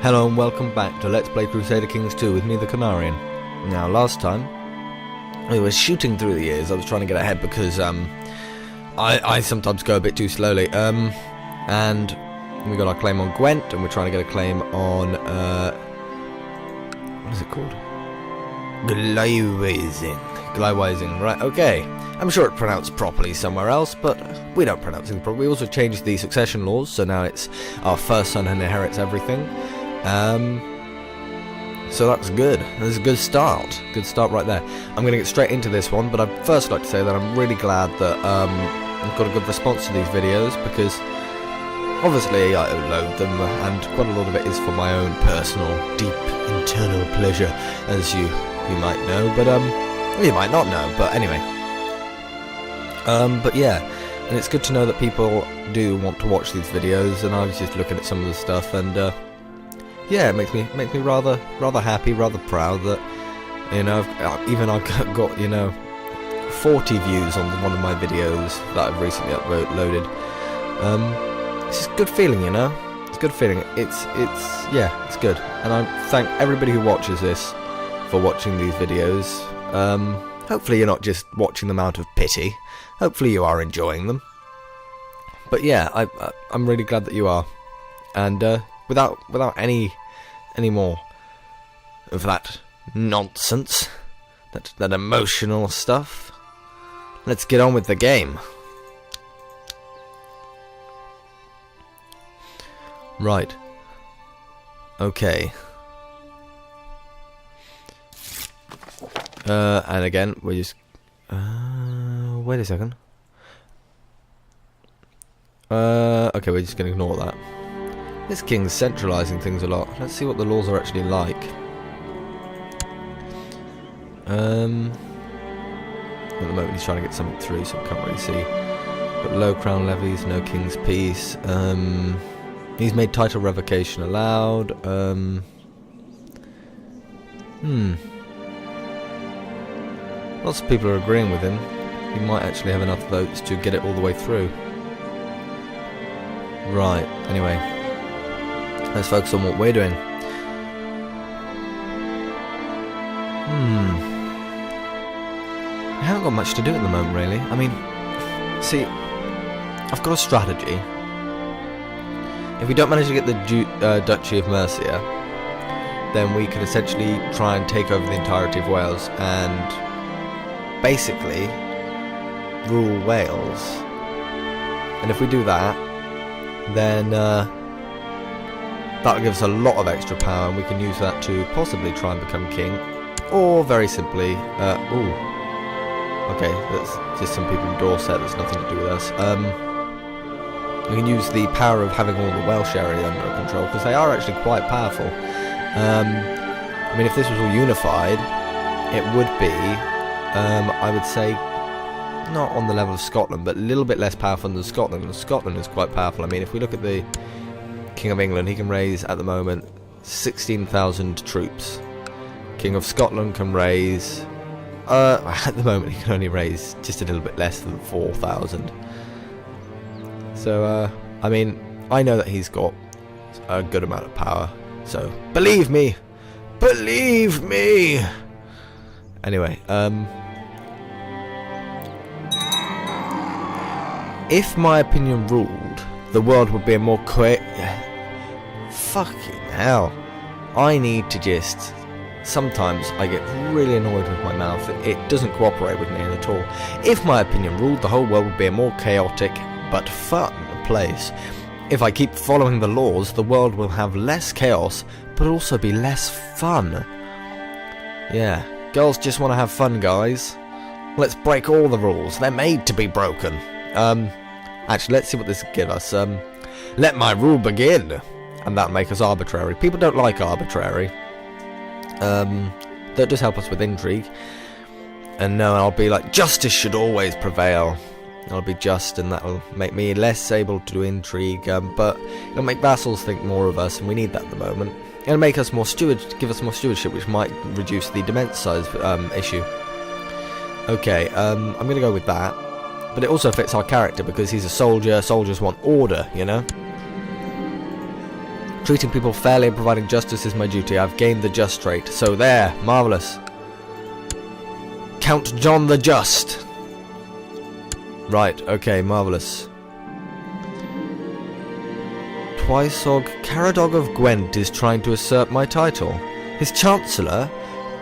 Hello and welcome back to Let's Play Crusader Kings 2 with me, the Canarian. Now, last time, I was shooting through the years. I was trying to get ahead because I sometimes go a bit too slowly. And we got our claim on Gwent, and we're trying to get a claim on, what is it called? Glywizing, right, okay. I'm sure it's pronounced properly somewhere else, but we don't pronounce it properly. We also changed the succession laws, so now it's our first son inherits everything. So that's good. That's a good start. Good start right there. I'm going to get straight into this one, but I'd first like to say that I'm really glad that I've got a good response to these videos, because obviously I load them, and quite a lot of it is for my own personal, deep, internal pleasure, as you might know, but you might not know, but anyway. But yeah, and it's good to know that people do want to watch these videos, and I was just looking at some of the stuff, and yeah, it makes me rather happy, rather proud that, you know, I've got, you know, 40 views on one of my videos that I've recently uploaded. It's just a good feeling, you know. It's a good feeling. It's good, and I thank everybody who watches this for watching these videos. Hopefully you're not just watching them out of pity. Hopefully you are enjoying them. But yeah, I'm really glad that you are. And without any more of that nonsense, that emotional stuff, let's get on with the game. Right. Okay. And again, we're just... wait a second. Okay, we're just going to ignore that. This king's centralising things a lot. Let's see what the laws are actually like. At the moment he's trying to get something through, so I can't really see. But low crown levies, no king's peace. He's made title revocation allowed. Lots of people are agreeing with him. He might actually have enough votes to get it all the way through. Right, anyway. Let's focus on what we're doing. I haven't got much to do at the moment, really. I mean, see, I've got a strategy. If we don't manage to get the Duchy of Mercia, then we could essentially try and take over the entirety of Wales and basically rule Wales. And if we do that, then that'll give us a lot of extra power, and we can use that to possibly try and become king, or very simply, okay, that's just some people in Dorset, that's nothing to do with us. We can use the power of having all the Welsh area under control, because they are actually quite powerful. I mean, if this was all unified, it would be, I would say, not on the level of Scotland, but a little bit less powerful than Scotland, and Scotland is quite powerful. I mean, if we look at the King of England, he can raise, at the moment, 16,000 troops. King of Scotland can raise, at the moment, he can only raise just a little bit less than 4,000. So, I mean, I know that he's got a good amount of power, so believe me! Believe me! Anyway, if my opinion ruled, the world would be a more fucking hell. I need to just... Sometimes I get really annoyed with my mouth. It doesn't cooperate with me at all. If my opinion ruled, the whole world would be a more chaotic but fun place. If I keep following the laws, the world will have less chaos, but also be less fun. Yeah, girls just want to have fun, guys. Let's break all the rules. They're made to be broken. Actually, let's see what this will give us. Let my rule begin. And that'll make us arbitrary. People don't like arbitrary. That does help us with intrigue. And no, I'll be like, justice should always prevail. I'll be just, and that'll make me less able to do intrigue, but it'll make vassals think more of us, and we need that at the moment. It'll make us more give us more stewardship, which might reduce the demesne size issue. Okay, I'm going to go with that, but it also fits our character because he's a soldier. Soldiers want order, you know. Treating people fairly and providing justice is my duty. I've gained the just trait. So there, marvellous. Count John the Just. Right, okay, marvellous. Twisog Caradog of Gwent is trying to usurp my title. His Chancellor,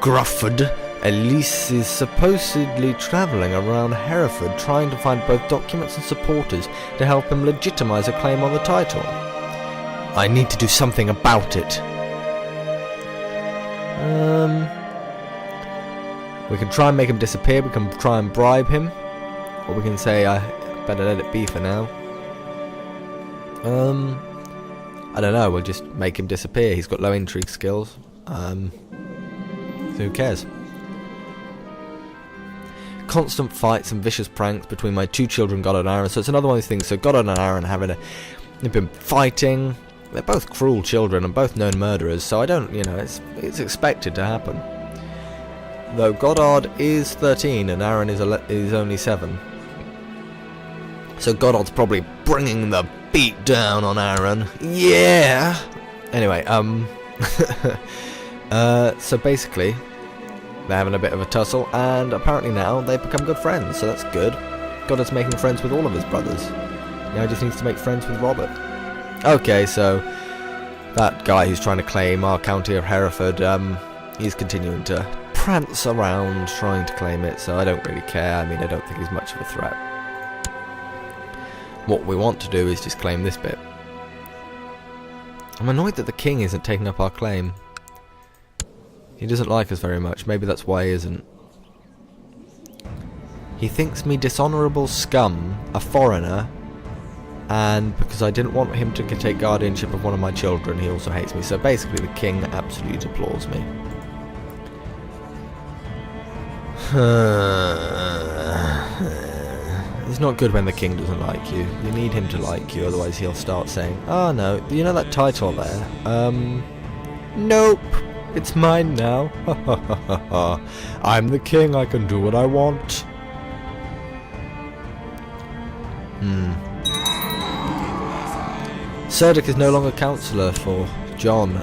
Grufford Elise, is supposedly travelling around Hereford trying to find both documents and supporters to help him legitimise a claim on the title. I need to do something about it. We can try and make him disappear, we can try and bribe him, or we can say I better let it be for now. I don't know, we'll just make him disappear. He's got low intrigue skills. So who cares? Constant fights and vicious pranks between my two children, God and Aaron. So it's another one of these things. So God and Aaron they've been fighting. They're both cruel children and both known murderers. So I don't, it's expected to happen. Though Goddard is 13 and Aaron is only 7. So Goddard's probably bringing the beat down on Aaron. Yeah! Anyway, so basically, they're having a bit of a tussle, and apparently now they've become good friends, so that's good. Goddard's making friends with all of his brothers. Now he just needs to make friends with Robert. Okay, so that guy who's trying to claim our county of Hereford, he's continuing to prance around trying to claim it, so I don't really care. I mean, I don't think he's much of a threat. What we want to do is just claim this bit. I'm annoyed that the king isn't taking up our claim. He doesn't like us very much. Maybe that's why he isn't. He thinks me dishonourable scum, a foreigner, and because I didn't want him to take guardianship of one of my children, he also hates me. So basically the king absolutely deplores me. It's not good when the king doesn't like you. You need him to like you, otherwise he'll start saying, "Oh no, you know that title there? Nope, it's mine now. I'm the king, I can do what I want." Cerdic is no longer councillor for John.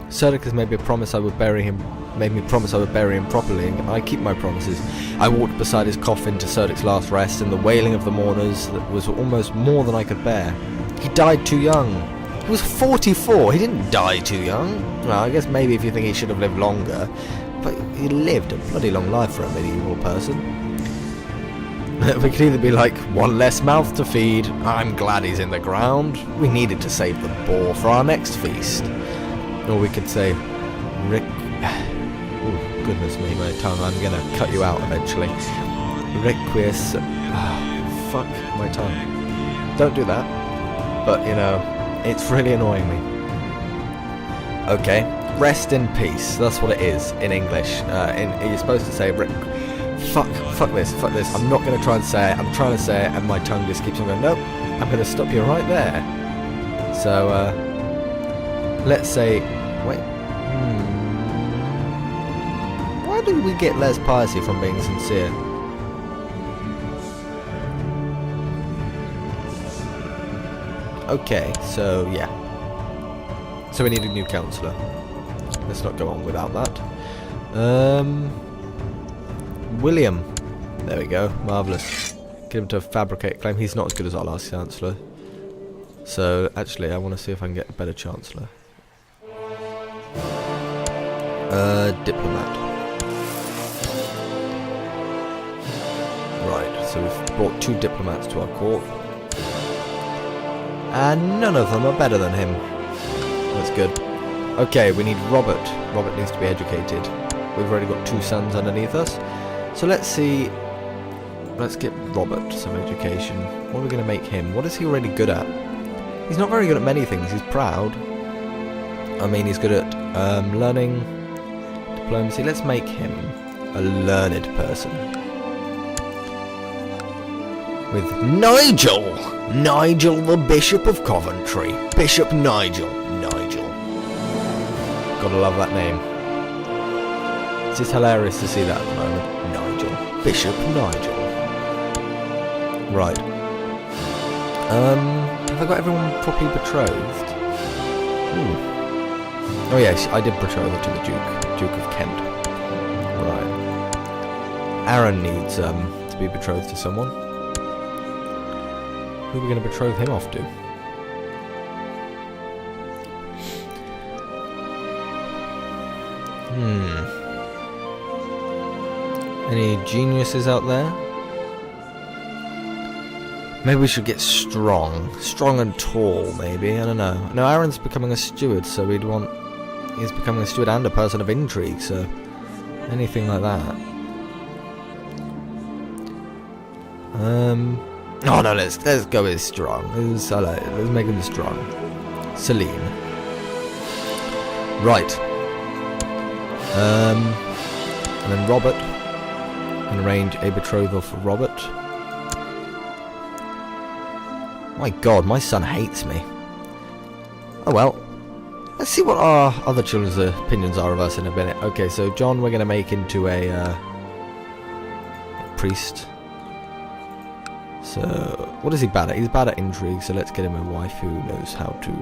Cerdic has made me promise I would bury him. Made me promise I would bury him properly, and I keep my promises. I walked beside his coffin to Cerdic's last rest, and the wailing of the mourners was almost more than I could bear. He died too young. He was 44. He didn't die too young. Well, I guess maybe if you think he should have lived longer, but he lived a bloody long life for a medieval person. We could either be like, one less mouth to feed, I'm glad he's in the ground, we needed to save the boar for our next feast. Or we could say, oh, goodness me, my tongue, I'm going to cut you out eventually. Requiescat. Oh, fuck my tongue. Don't do that. But, it's really annoying me. Okay, rest in peace. That's what it is in English. You're supposed to say, fuck this. I'm not going to try and say it. I'm trying to say it, and my tongue just keeps on going, nope, I'm going to stop you right there. So, let's say, wait. Why do we get less piety from being sincere? Okay, so yeah. So we need a new councillor. Let's not go on without that. William. There we go. Marvellous. Get him to fabricate a claim. He's not as good as our last chancellor. So, actually, I want to see if I can get a better chancellor. Diplomat. Right, so we've brought 2 diplomats to our court. And none of them are better than him. That's good. Okay, we need Robert. Robert needs to be educated. We've already got 2 sons underneath us. So let's see. Let's get Robert some education. What are we going to make him? What is he already good at? He's not very good at many things. He's proud. I mean, he's good at learning, diplomacy. Let's make him a learned person. With Nigel! Nigel, the Bishop of Coventry. Bishop Nigel. Nigel. Gotta love that name. It's just hilarious to see that at the moment. Nigel. Bishop Nigel. Right. Have I got everyone properly betrothed? Oh yes, I did betroth her to the Duke of Kent. Right. Aaron needs to be betrothed to someone. Who are we going to betroth him off to? Any geniuses out there? Maybe we should get strong. Strong and tall, maybe. I don't know. No, Aaron's becoming a steward, so he's becoming a steward and a person of intrigue, so anything like that. Oh no, let's go with strong. Let's make him strong. Celine. Right. And then Robert. And arrange a betrothal for Robert. My God, my son hates me. Oh well. Let's see what our other children's opinions are of us in a minute. Okay, so John we're going to make into a priest. So, what is he bad at? He's bad at intrigue, so let's get him a wife who knows how to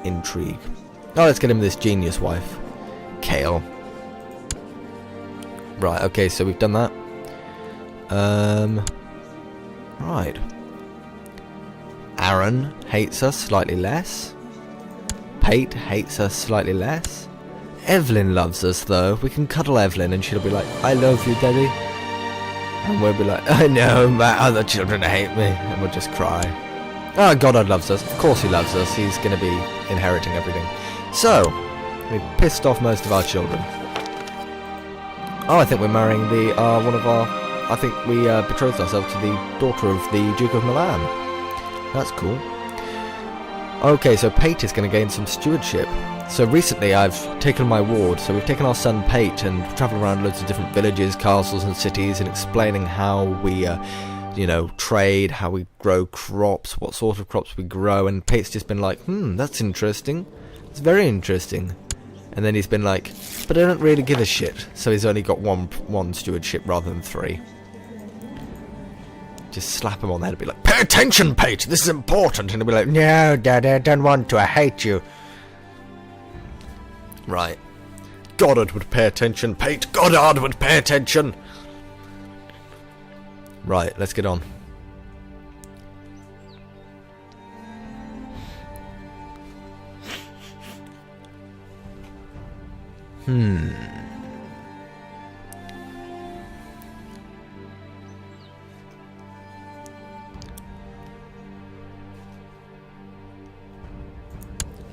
intrigue. Oh, let's get him this genius wife. Kale. Right, okay, so we've done that. Right. Aaron hates us slightly less. Pate hates us slightly less. Evelyn loves us though. We can cuddle Evelyn and she'll be like, I love you, Daddy. And we'll be like, I know, my other children hate me. And we'll just cry. Oh, Goddard loves us. Of course he loves us. He's going to be inheriting everything. So, we pissed off most of our children. Oh, I think we're marrying the I think we betrothed ourselves to the daughter of the Duke of Milan. That's cool. Okay, so Pate is going to gain some stewardship. So recently I've taken my ward, so we've taken our son Pate and travelled around loads of different villages, castles and cities and explaining how we, trade, how we grow crops, what sort of crops we grow, and Pate's just been like, that's interesting. It's very interesting. And then he's been like, but I don't really give a shit. So he's only got one stewardship rather than 3. Just slap him on the head and be like, pay attention, Pate, this is important. And he'll be like, no, Daddy, I don't want to, I hate you. Right. Goddard would pay attention, Pate, Goddard would pay attention. Right, let's get on.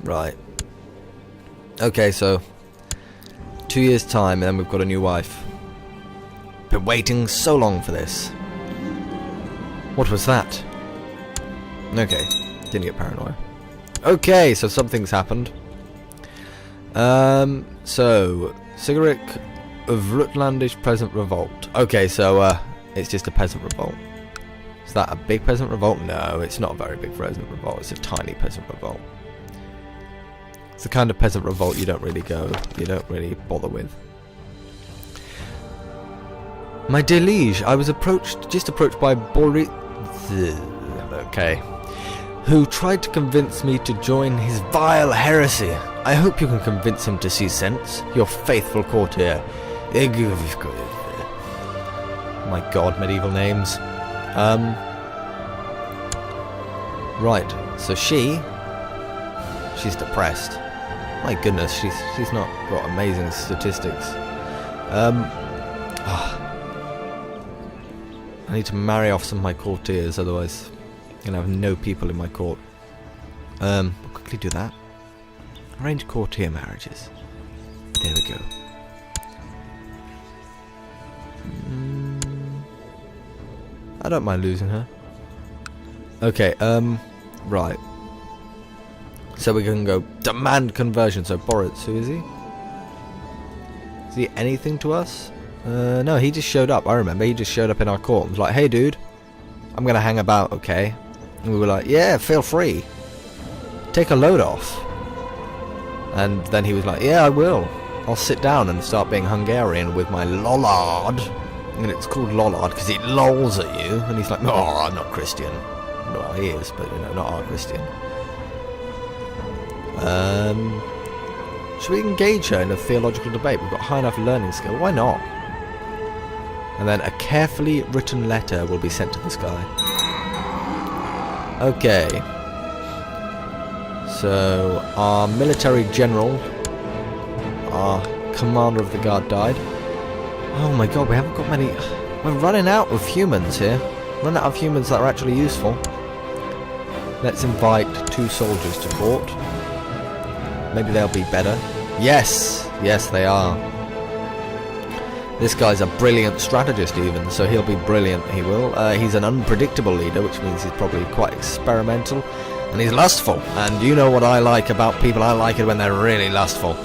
Right. Okay, so 2 years' time, and then we've got a new wife. Been waiting so long for this. What was that? Okay, didn't get paranoid. Okay, so something's happened. So Sigaric of Rutlandish peasant revolt. Okay, so it's just a peasant revolt. Is that a big peasant revolt? No, it's not a very big peasant revolt. It's a tiny peasant revolt. It's the kind of peasant revolt you don't really bother with. My dear liege, I was just approached by Boris, who tried to convince me to join his vile heresy. I hope you can convince him to see sense. Your faithful courtier. My God, medieval names. Right, so she's depressed. My goodness, she's not got amazing statistics. I need to marry off some of my courtiers, otherwise I'm gonna have no people in my court. We'll quickly do that. Arrange courtier marriages. There we go. I don't mind losing her. Okay, right. So we can go demand conversion. So Boris, who is he? Is he anything to us? No, he just showed up. I remember he just showed up in our court and was like, hey dude, I'm gonna hang about, okay? And we were like, yeah, feel free. Take a load off. And then he was like, yeah, I will. I'll sit down and start being Hungarian with my lollard. And it's called lollard because it lolls at you. And he's like, oh, I'm not Christian. Well, he is, but not our Christian. Should we engage her in a theological debate? We've got high enough learning skill. Why not? And then a carefully written letter will be sent to this guy. Okay. So, our military general, our commander of the guard died. Oh my god, we haven't got many... We're running out of humans here. Running out of humans that are actually useful. Let's invite 2 soldiers to court. Maybe they'll be better. Yes! Yes, they are. This guy's a brilliant strategist even, so he'll be brilliant, he will. He's an unpredictable leader, which means he's probably quite experimental. And he's lustful. And you know what I like about people. I like it when they're really lustful.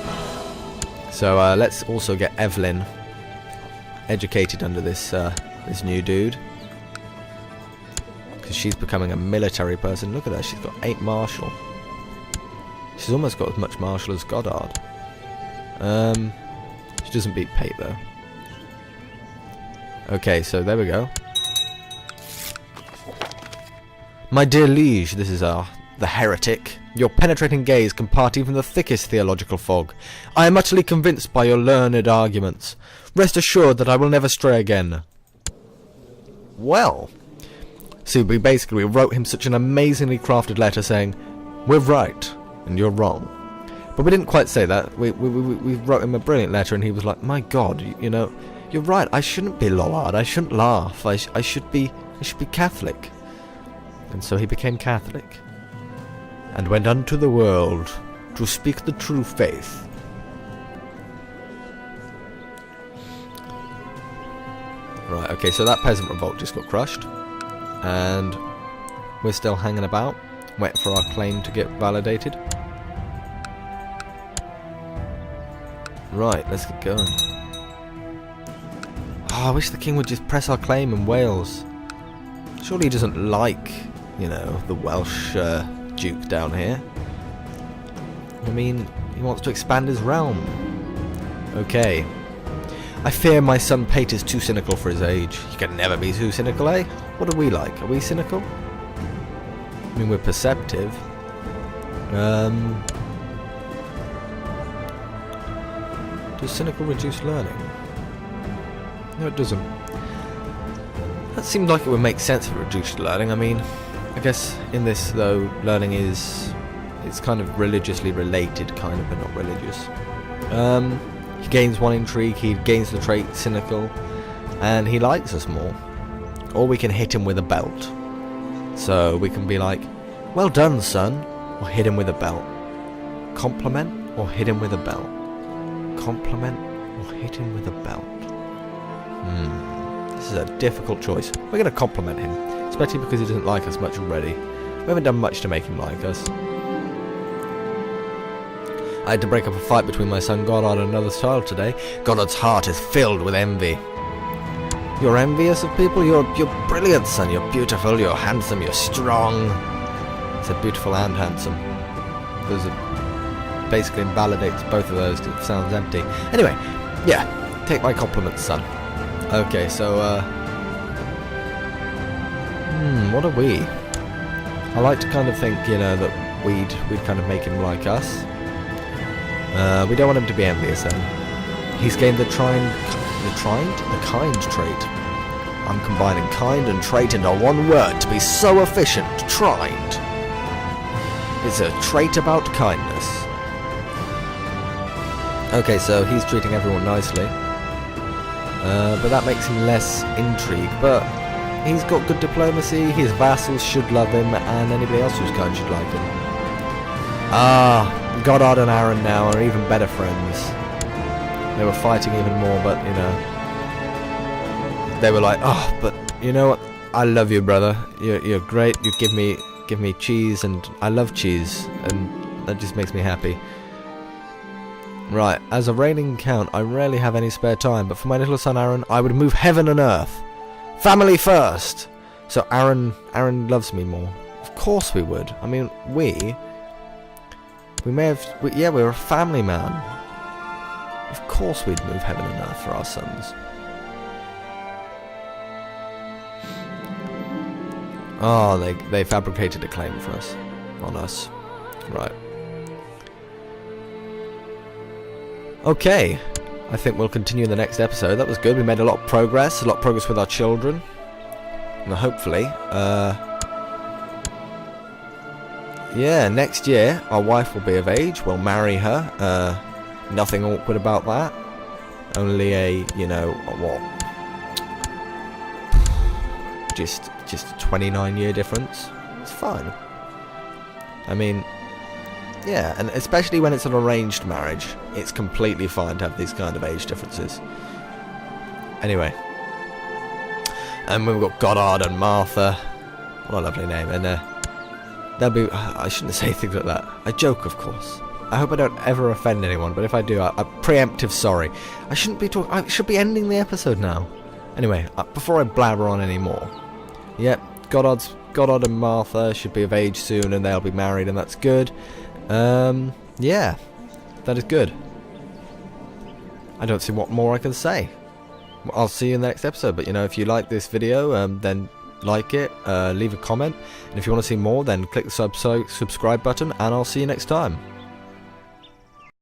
So let's also get Evelyn educated under this this new dude. Because she's becoming a military person. Look at her, she's got 8 martial. She's almost got as much martial as Goddard. She doesn't beat Pate though. Okay, so there we go. My dear liege, this is the heretic. Your penetrating gaze can part even the thickest theological fog. I am utterly convinced by your learned arguments. Rest assured that I will never stray again. Well, see, we basically wrote him such an amazingly crafted letter saying, we're right, and you're wrong. But we didn't quite say that. We wrote him a brilliant letter, and he was like, my God, you know, you're right. I shouldn't be lollard. I shouldn't laugh. I should be Catholic. And so he became Catholic, and went unto the world to speak the true faith. Right. Okay. So that peasant revolt just got crushed, and we're still hanging about, waiting for our claim to get validated. Right, let's get going. Oh, I wish the king would just press our claim in Wales. Surely he doesn't like, you know, the Welsh duke down here. I mean, he wants to expand his realm. Okay. I fear my son Pate is too cynical for his age. He can never be too cynical, eh? What are we like? Are we cynical? I mean, we're perceptive. Does cynical reduce learning? No, it doesn't. That seemed like it would make sense for reduced learning. I mean, I guess in this, though, learning is... it's kind of religiously related, kind of, but not religious. He gains 1 intrigue, he gains the trait cynical, and he likes us more. Or we can hit him with a belt. So we can be like, well done, son, or hit him with a belt. Compliment, or hit him with a belt. Compliment, or hit him with a belt. This is a difficult choice. We're going to compliment him, especially because he doesn't like us much already. We haven't done much to make him like us. I had to break up a fight between my son Goddard and another child today. Goddard's heart is filled with envy. You're envious of people? You're brilliant, son. You're beautiful, you're handsome, you're strong. I said beautiful and handsome. Those are basically invalidates both of those because it sounds empty. Anyway, yeah, take my compliments, son. Okay, so, what are we? I like to kind of think, you know, that we'd kind of make him like us. We don't want him to be envious then. He's gained the kind trait. I'm combining kind and trait into one word to be so efficient. Tried. It's a trait about kindness. Okay, so he's treating everyone nicely. But that makes him less intrigue. But he's got good diplomacy, his vassals should love him, and anybody else who's kind should like him. Ah, Goddard and Aaron now are even better friends. They were fighting even more, but, you know, they were like, oh, but, you know what, I love you, brother. You're great, you give me cheese, and I love cheese, and that just makes me happy. Right, as a reigning count, I rarely have any spare time, but for my little son Aaron, I would move heaven and earth. Family first! So Aaron loves me more. Of course we would. I mean, we may have... yeah, we're a family, man. Of course we'd move heaven and earth for our sons. Oh, they fabricated a claim for us. On us. Right. Okay, I think we'll continue in the next episode. That was good. We made a lot of progress with our children. And hopefully, yeah, next year our wife will be of age. We'll marry her. Nothing awkward about that. Only a, you know, what? Just a 29-year difference. It's fine. I mean, yeah, and especially when it's an arranged marriage, it's completely fine to have these kind of age differences. Anyway, and we've got Goddard and Martha. What a lovely name. And they'll be. I shouldn't say things like that. I joke, of course. I hope I don't ever offend anyone, but if I do, I'm preemptive sorry. I shouldn't be talking. I should be ending the episode now. Anyway, before I blabber on anymore. Yep, Goddard and Martha should be of age soon, and they'll be married, and that's good. Yeah, that is good. I don't see what more I can say. I'll see you in the next episode, but you know, if you like this video, then like it, leave a comment, and if you want to see more, then click the subscribe button, and I'll see you next time.